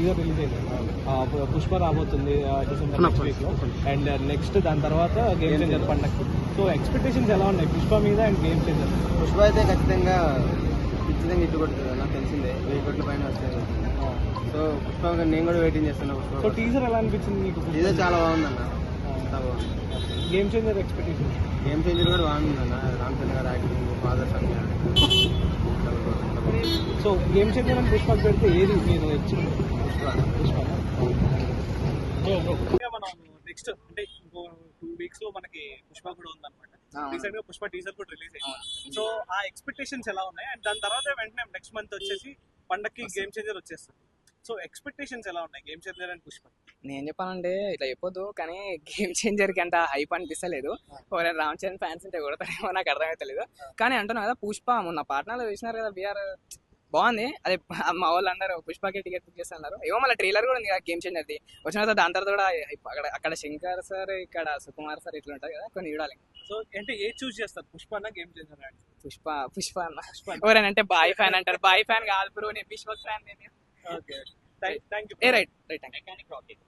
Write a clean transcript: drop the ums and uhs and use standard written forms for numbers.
Teaser release అయింది. పుష్ప రాబోతుంది December next వీక్లో, అండ్ నెక్స్ట్ దాని తర్వాత గేమ్ చేంజర్ పండగకి. సో ఎక్స్పెక్టేషన్స్ ఎలా ఉన్నాయి పుష్ప మీద అండ్ గేమ్ చేంజర్? పుష్ప అయితే ఖచ్చితంగా ఇట్టు కొడుతుంది, నాకు తెలిసిందే 1000 కోట్ల పైన వస్తుంది. సో పుష్ప నేను కూడా వెయిటింగ్ చేస్తున్నా. సో టీజర్ ఎలా అనిపించింది మీకు? టీజర్ చాలా బాగుందన్న, చాలా బాగుంది. Game changer expectation? Game changer కూడా బాగుందన్న, రామ్ చరణ్ గారు acting, father son. So game changer అని పుష్పకి పెడితే ఏది మీరు వచ్చింది? పుష్ప. మనం నెక్స్ట్ అంటే ఇంకో 2 weeks లో మనకి పుష్ప కూడా ఉందన్నమాట. రీసెంట్ గా పుష్ప టీజర్ కూడా రిలీజ్ అయింది. సో ఆ ఎక్స్పెక్టేషన్స్ ఎలా ఉన్నాయి? అండ్ దాని తర్వాత వెంటనే నెక్స్ట్ మంత్ వచ్చేసి పండక్కి గేమ్ చేంజర్ వచ్చేస్తుంది. సో ఎక్స్పెక్టేషన్స్ ఎలా ఉన్నాయి గేమ్ చేంజర్ అండ్ పుష్ప? నేను చెప్పానంటే ఇట్లా చెప్పొద్దు, కానీ గేమ్ చేంజర్ కి అంత హైప్ అనిపిస్తలేదు. ఎవరైనా రామ్ చరణ్ ఫ్యాన్స్ ఉంటే కొడతారేమో నాకు అర్థమైతలేదు. కానీ అంటున్నా కదా, పుష్ప మొన్న పాట్నాలో చూసినారు కదా, బీఆర్ బాగుంది. అదే మా వాళ్ళు అన్నారు పుష్పకి టికెట్ బుక్ చేస్తున్నారు. ఏమో మళ్ళీ ట్రైలర్ కూడా ఉంది కదా గేమ్ చేంజర్ది, వచ్చిన తర్వాత దాని తర్వాత కూడా అక్కడ శంకర్ సార్, ఇక్కడ సుకుమార్ సార్, ఇట్లా ఉంటుంది కదా, కొన్ని చూడాలి. సో అంటే ఏ చూస్ చేస్తారు, పుష్ప అన్న గేమ్ చేంజర్? పుష్ప అన్న. ఎవరైనా అంటే బాయ్ ఫ్యాన్ అంటారు, బాయ్ ఫ్యాన్ కాదు బ్రో, నేను పుష్ప ఫ్యాన్. నేను okay, thank you. Right thank you.